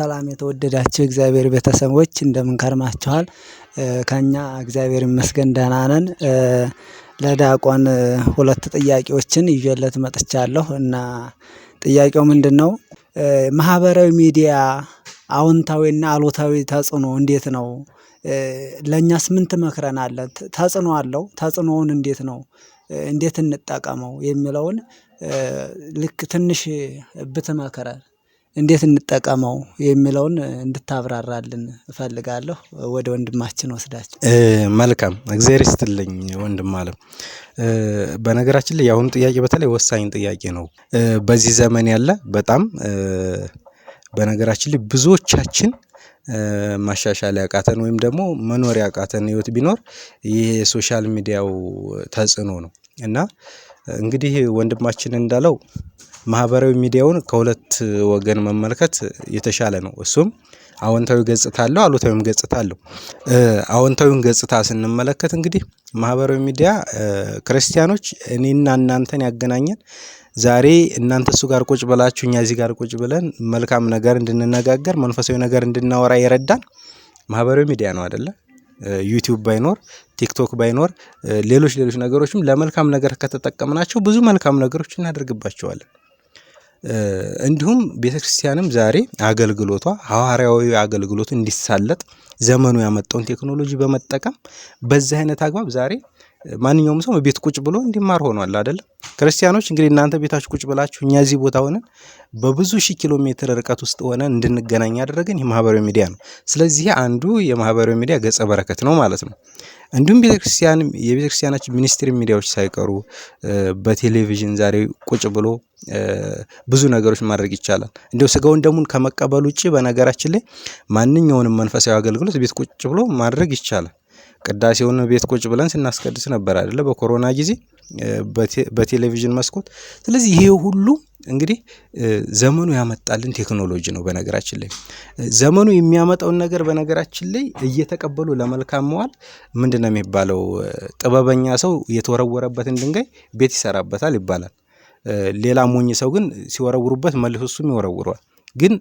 ሰላም የተወደዳችሁ እግዚአብሔር ቤተሰቦች እንደምን ከርማችኋል? ከኛ እግዚአብሔር ይመስገን ደህና ነን። ለዲያቆን ሁለት ጥያቄዎችን ይዤለት መጥቻለሁ እና ጥያቄው ምንድነው? ማህበራዊ ሚዲያ አዎንታዊና አሉታዊ ተጽዕኖ እንዴት ነው? ለእኛስ ምን ትመክረናለህ? ተጽዕኖ አለው ተጽዕኖውን እንዴት ነው? እንዴት እንጠቀመው የሚለውን ልክ ትንሽ ብትመክረን እንዴት እንጠቀመው የሚለውን እንድታብራራልን እፈልጋለሁ። ወደ ወንድማችን ወስዳችሁ። መልካም እግዚአብሔር ይስጥልኝ ወንድም አለም። በነገራችን ላይ ያሁኑ ጥያቄ በተለይ ወሳኝ ጥያቄ ነው። በዚህ ዘመን ያለ በጣም በነገራችን ላይ ብዙዎቻችን ማሻሻል ያቃተን ወይም ደግሞ መኖር ያቃተን ህይወት ቢኖር ይሄ የሶሻል ሚዲያው ተጽዕኖ ነው። እና እንግዲህ ወንድማችን እንዳለው ማህበራዊ ሚዲያውን ከሁለት ወገን መመልከት የተሻለ ነው። እሱም አዎንታዊ ገጽታ አለው አሉታዊም ገጽታ አለው። አዎንታዊውን ገጽታ ስንመለከት እንግዲህ ማህበራዊ ሚዲያ ክርስቲያኖች እኔና እናንተን ያገናኘን ዛሬ እናንተ እሱ ጋር ቁጭ ብላችሁ እኛ እዚህ ጋር ቁጭ ብለን መልካም ነገር እንድንነጋገር መንፈሳዊ ነገር እንድናወራ የረዳን ማህበራዊ ሚዲያ ነው አይደለ? ዩቲዩብ ባይኖር ቲክቶክ ባይኖር ሌሎች ነገሮችም ለመልካም ነገር ከተጠቀምናቸው ብዙ መልካም ነገሮች እናደርግባቸዋለን። እንዲሁም ቤተክርስቲያንም ዛሬ አገልግሎቷ ሐዋርያዊ አገልግሎት እንዲሳለጥ ዘመኑ ያመጣውን ቴክኖሎጂ በመጠቀም በዚህ አይነት አግባብ ዛሬ ማንኛውም ሰው ቤት ቁጭ ብሎ እንዲማር ሆኗል አይደል? ክርስቲያኖች እንግዲህ እናንተ ቤታችሁ ቁጭ ብላችሁ እኛ እዚህ ቦታ ሆነን በብዙ ሺህ ኪሎ ሜትር ርቀት ውስጥ ሆነን እንድንገናኝ ያደረገን የማህበራዊ ሚዲያ ነው። ስለዚህ አንዱ የማህበራዊ ሚዲያ ገጸ በረከት ነው ማለት ነው። እንዲሁም የቤተክርስቲያናችን ሚኒስትሪ ሚዲያዎች ሳይቀሩ በቴሌቪዥን ዛሬ ቁጭ ብሎ ብዙ ነገሮች ማድረግ ይቻላል። እንደው ስጋውን ደሙን ከመቀበል ውጪ በነገራችን ላይ ማንኛውንም መንፈሳዊ አገልግሎት ቤት ቁጭ ብሎ ማድረግ ይቻላል። ቅዳሴውን ቤት ቁጭ ብለን ስናስቀድስ ነበር አይደለ? በኮሮና ጊዜ በቴሌቪዥን መስኮት። ስለዚህ ይሄ ሁሉ እንግዲህ ዘመኑ ያመጣልን ቴክኖሎጂ ነው። በነገራችን ላይ ዘመኑ የሚያመጣውን ነገር በነገራችን ላይ እየተቀበሉ ለመልካም መዋል ምንድነው የሚባለው? ጥበበኛ ሰው የተወረወረበትን ድንጋይ ቤት ይሰራበታል ይባላል። ሌላ ሞኝ ሰው ግን ሲወረውሩበት መልሶ እሱም ይወረውረዋል። ግን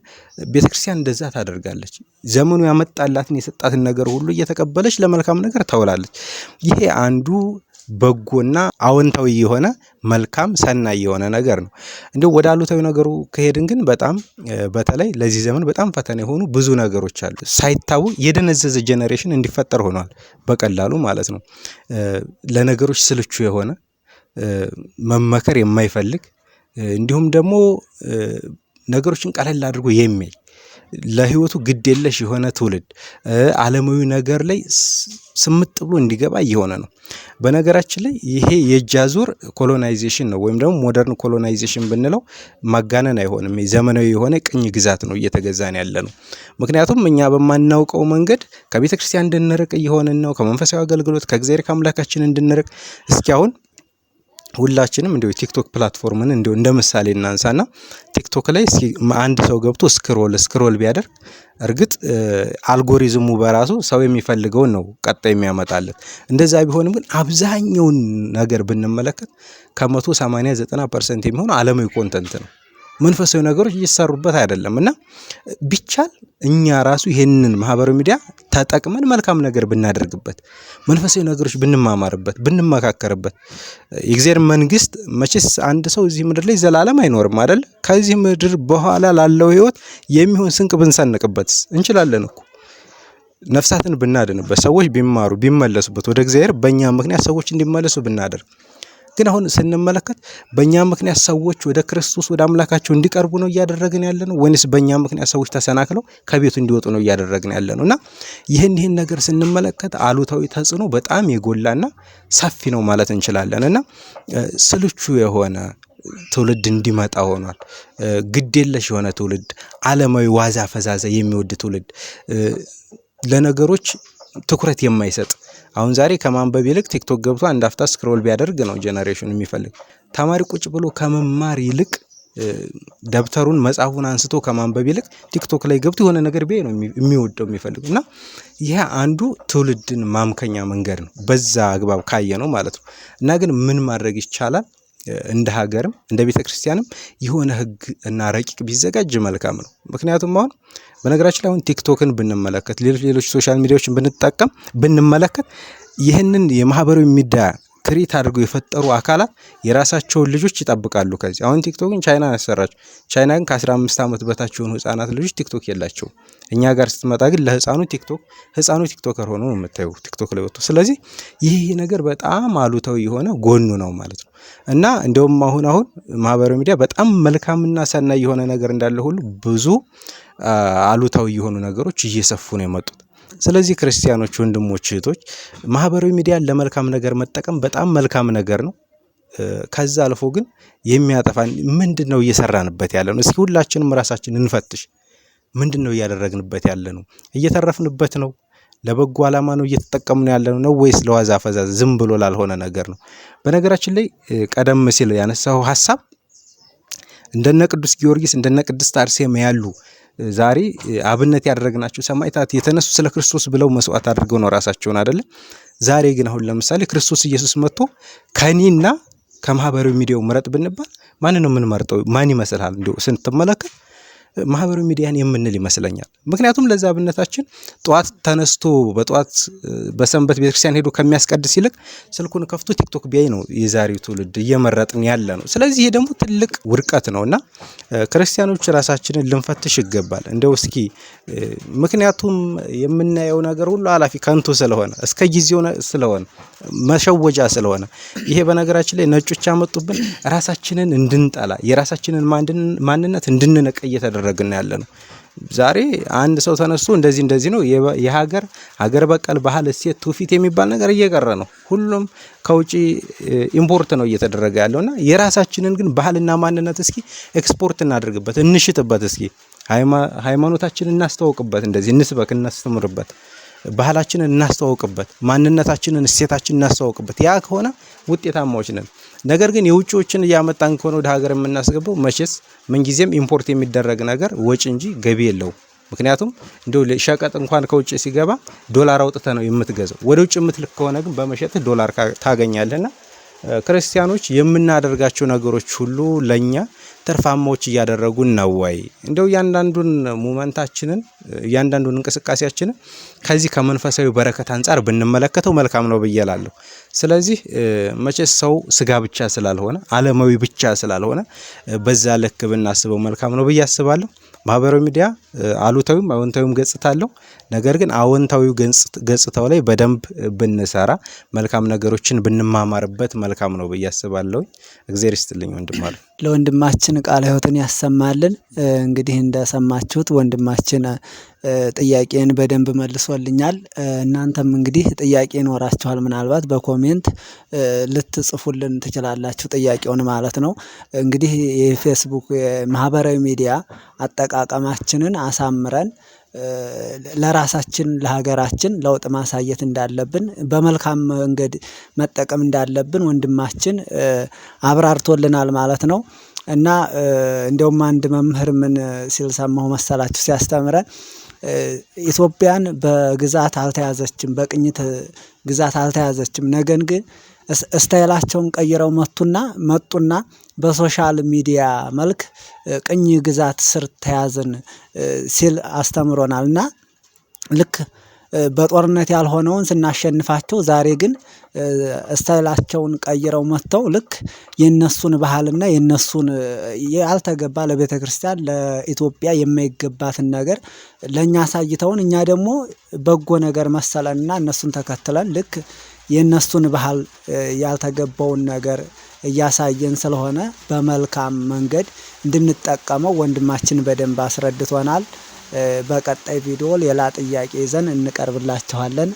ቤተክርስቲያን እንደዛ ታደርጋለች። ዘመኑ ያመጣላትን የሰጣትን ነገር ሁሉ እየተቀበለች ለመልካም ነገር ታውላለች። ይሄ አንዱ በጎና አዎንታዊ የሆነ መልካም ሰናይ የሆነ ነገር ነው። እንደው ወደ አሉታዊ ነገሩ ከሄድን ግን በጣም በተለይ ለዚህ ዘመን በጣም ፈተና የሆኑ ብዙ ነገሮች አሉ። ሳይታወቅ የደነዘዘ ጄኔሬሽን እንዲፈጠር ሆኗል በቀላሉ ማለት ነው። ለነገሮች ስልቹ የሆነ መመከር የማይፈልግ እንዲሁም ደግሞ ነገሮችን ቀለል አድርጎ የሚያይ ለህይወቱ ግድ የለሽ የሆነ ትውልድ ዓለማዊ ነገር ላይ ስምጥ ብሎ እንዲገባ እየሆነ ነው። በነገራችን ላይ ይሄ የእጅ አዙር ኮሎናይዜሽን ነው ወይም ደግሞ ሞደርን ኮሎናይዜሽን ብንለው ማጋነን አይሆንም። ዘመናዊ የሆነ ቅኝ ግዛት ነው እየተገዛን ያለ ነው። ምክንያቱም እኛ በማናውቀው መንገድ ከቤተክርስቲያን እንድንርቅ እየሆንን ነው። ከመንፈሳዊ አገልግሎት ከእግዚአብሔር ከአምላካችን እንድንርቅ እስኪ አሁን ሁላችንም እንደው ቲክቶክ ፕላትፎርምን እንደው እንደ ምሳሌ እናንሳና ቲክቶክ ላይ አንድ ሰው ገብቶ ስክሮል ቢያደርግ እርግጥ አልጎሪዝሙ በራሱ ሰው የሚፈልገውን ነው ቀጣይ የሚያመጣለት። እንደዛ ቢሆንም ግን አብዛኛውን ነገር ብንመለከት ከ180-90% የሚሆነው ዓለማዊ ኮንተንት ነው። መንፈሳዊ ነገሮች እየሰሩበት አይደለም። እና ቢቻል እኛ ራሱ ይሄንን ማህበራዊ ሚዲያ ተጠቅመን መልካም ነገር ብናደርግበት፣ መንፈሳዊ ነገሮች ብንማማርበት፣ ብንመካከርበት የእግዚአብሔር መንግስት መቼስ አንድ ሰው እዚህ ምድር ላይ ዘላለም አይኖርም አይደል? ከዚህ ምድር በኋላ ላለው ህይወት የሚሆን ስንቅ ብንሰንቅበት እንችላለን እኮ። ነፍሳትን ብናድንበት፣ ሰዎች ቢማሩ ቢመለሱበት ወደ እግዚአብሔር በእኛ ምክንያት ሰዎች እንዲመለሱ ብናደርግ። ግን አሁን ስንመለከት በእኛ ምክንያት ሰዎች ወደ ክርስቶስ ወደ አምላካቸው እንዲቀርቡ ነው እያደረግን ያለ ነው ወይንስ በእኛ ምክንያት ሰዎች ተሰናክለው ከቤቱ እንዲወጡ ነው እያደረግን ያለ ነው? እና ይህን ነገር ስንመለከት አሉታዊ ተጽዕኖ በጣም የጎላና ሰፊ ነው ማለት እንችላለን። እና ስልቹ የሆነ ትውልድ እንዲመጣ ሆኗል። ግዴለሽ የሆነ ትውልድ፣ ዓለማዊ ዋዛ ፈዛዛ የሚወድ ትውልድ፣ ለነገሮች ትኩረት የማይሰጥ አሁን ዛሬ ከማንበብ ይልቅ ቲክቶክ ገብቶ አንድ አፍታ ስክሮል ቢያደርግ ነው ጄኔሬሽኑ የሚፈልግ። ተማሪ ቁጭ ብሎ ከመማር ይልቅ ደብተሩን መጽሐፉን አንስቶ ከማንበብ ይልቅ ቲክቶክ ላይ ገብቶ የሆነ ነገር ቢያይ ነው የሚወደው የሚፈልግ። እና ይሄ አንዱ ትውልድን ማምከኛ መንገድ ነው በዛ አግባብ ካየ ነው ማለት ነው። እና ግን ምን ማድረግ ይቻላል? እንደ ሀገርም እንደ ቤተክርስቲያንም የሆነ ህግ እና ረቂቅ ቢዘጋጅ መልካም ነው። ምክንያቱም አሁን በነገራችን ላይ አሁን ቲክቶክን ብንመለከት ሌሎች ሶሻል ሚዲያዎችን ብንመለከት ይህንን የማህበራዊ ሚዲያ ክሬት አድርገው የፈጠሩ አካላት የራሳቸውን ልጆች ይጠብቃሉ። ከዚህ አሁን ቲክቶክን ቻይና ያሰራች። ቻይና ግን ከ15 ዓመት በታች የሆኑ ህፃናት ልጆች ቲክቶክ የላቸውም። እኛ ጋር ስትመጣ ግን ለህፃኑ ቲክቶከር ሆኖ ነው የምታየው ቲክቶክ ላይ ወጥቶ። ስለዚህ ይህ ነገር በጣም አሉታዊ የሆነ ጎኑ ነው ማለት ነው። እና እንደውም አሁን ማህበራዊ ሚዲያ በጣም መልካምና ሰናይ የሆነ ነገር እንዳለ ሁሉ ብዙ አሉታዊ የሆኑ ነገሮች እየሰፉ ነው የመጡት። ስለዚህ ክርስቲያኖች ወንድሞች እህቶች ማህበራዊ ሚዲያን ለመልካም ነገር መጠቀም በጣም መልካም ነገር ነው። ከዛ አልፎ ግን የሚያጠፋን ምንድነው እየሰራንበት ያለ ነው? እስኪ ሁላችንም ራሳችንን እንፈትሽ። ምንድነው እያደረግንበት ያለ ነው? እየተረፍንበት ነው? ለበጎ ዓላማ ነው እየተጠቀምነው ያለ ነው ወይስ ለዋዛ ፈዛዝ ዝም ብሎ ላልሆነ ነገር ነው? በነገራችን ላይ ቀደም ሲል ያነሳው ሐሳብ እንደነ ቅዱስ ጊዮርጊስ እንደነ ቅድስት አርሴማ ያሉ ዛሬ አብነት ያደረግናቸው ሰማዕታት የተነሱ ስለ ክርስቶስ ብለው መስዋዕት አድርገው ነው ራሳቸውን አይደለ? ዛሬ ግን አሁን ለምሳሌ ክርስቶስ ኢየሱስ መጥቶ ከኔና ከማህበራዊ ሚዲያው ምረጥ ብንባል ማንን ነው የምንመርጠው? ማን ይመስልሃል? እንደው ስንተመለከት ማህበራዊ ሚዲያን የምንል ይመስለኛል። ምክንያቱም ለዛ አብነታችን ጧት ተነስቶ በጧት በሰንበት ቤተክርስቲያን ሄዶ ከሚያስቀድስ ይልቅ ስልኩን ከፍቶ ቲክቶክ ቢያይ ነው የዛሬው ትውልድ እየመረጥን ያለ ነው። ስለዚህ ይሄ ደግሞ ትልቅ ውድቀት ነውና ክርስቲያኖች ራሳችንን ልንፈትሽ ይገባል። እንደው እስኪ ምክንያቱም የምናየው ነገር ሁሉ አላፊ ከንቱ ስለሆነ እስከ ጊዜው ስለሆነ መሸወጃ ስለሆነ ይሄ በነገራችን ላይ ነጮች ያመጡብን ራሳችንን እንድንጠላ የራሳችንን ማንነት እንድንነቅ እየተደረግን ያለ ነው። ዛሬ አንድ ሰው ተነስቶ እንደዚህ ነው ሀገር በቀል ባህል እሴት ትውፊት የሚባል ነገር እየቀረ ነው። ሁሉም ከውጪ ኢምፖርት ነው እየተደረገ ያለውና የራሳችንን ግን ባህልና ማንነት እስኪ ኤክስፖርት እናድርግበት፣ እንሽጥበት። እስኪ ሃይማኖታችንን እናስተዋውቅበት፣ እንደዚህ እንስበክ፣ እናስተምርበት፣ ባህላችንን እናስተዋውቅበት፣ ማንነታችንን እሴታችንን እናስተዋውቅበት። ያ ከሆነ ውጤታማዎች ነን። ነገር ግን የውጪዎችን እያመጣን ከሆነ ወደ ሀገር የምናስገባው መቼስ ምንጊዜም ኢምፖርት የሚደረግ ነገር ወጪ እንጂ ገቢ የለውም። ምክንያቱም እንደው ሸቀጥ እንኳን ከውጪ ሲገባ ዶላር አውጥተህ ነው የምትገዛው። ወደ ውጭ የምትልክ ከሆነ ግን በመሸጥህ ዶላር ታገኛለህና ክርስቲያኖች የምናደርጋቸው ነገሮች ሁሉ ለኛ ትርፋማዎች እያደረጉን ነው ወይ? እንደው እያንዳንዱን ሞመንታችንን እያንዳንዱን እንቅስቃሴያችንን ከዚህ ከመንፈሳዊ በረከት አንፃር ብንመለከተው መልካም ነው ብዬ እላለሁ። ስለዚህ መቼስ ሰው ስጋ ብቻ ስላልሆነ ዓለማዊ ብቻ ስላልሆነ በዛ ልክ ብናስበው መልካም ነው ብዬ አስባለሁ። ማህበራዊ ሚዲያ አሉታዊም አዎንታዊም ገጽታ አለው። ነገር ግን አዎንታዊው ገጽታው ላይ በደንብ ብንሰራ መልካም ነገሮችን ብንማማርበት መልካም ነው ብዬ አስባለሁ። እግዚአብሔር ይስጥልኝ ወንድም አለ። ለወንድማችን ቃለ ሕይወትን ያሰማልን። እንግዲህ እንደሰማችሁት ወንድማችን ጥያቄን በደንብ መልሶልኛል። እናንተም እንግዲህ ጥያቄ ይኖራችኋል፣ ምናልባት በኮሜንት ልትጽፉልን ትችላላችሁ ጥያቄውን ማለት ነው። እንግዲህ የፌስቡክ ማህበራዊ ሚዲያ አጠቃቀማችንን አሳምረን ለራሳችን ለሀገራችን ለውጥ ማሳየት እንዳለብን በመልካም መንገድ መጠቀም እንዳለብን ወንድማችን አብራርቶልናል ማለት ነው። እና እንደውም አንድ መምህር ምን ሲል ሰማሁ መሰላችሁ ሲያስተምረን ኢትዮጵያን በግዛት አልተያዘችም፣ በቅኝት ግዛት አልተያዘችም። ነገር ግን ስታይላቸውን ቀይረው መጡና በሶሻል ሚዲያ መልክ ቅኝ ግዛት ስር ተያዝን ሲል አስተምሮናልና ልክ በጦርነት ያልሆነውን ስናሸንፋቸው ዛሬ ግን ስታይላቸውን ቀይረው መጥተው ልክ የነሱን ባህልና የነሱን ያልተገባ ለቤተክርስቲያን ለኢትዮጵያ የማይገባትን ነገር ለኛ አሳይተውን እኛ ደግሞ በጎ ነገር መሰለንና እነሱን ተከትለን ልክ የነሱን ባህል ያልተገባውን ነገር እያሳየን ስለሆነ በመልካም መንገድ እንድንጠቀመው ወንድማችን በደንብ አስረድቶናል። በቀጣይ ቪዲዮ ሌላ ጥያቄ ይዘን እንቀርብላችኋለን።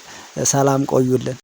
ሰላም ቆዩልን።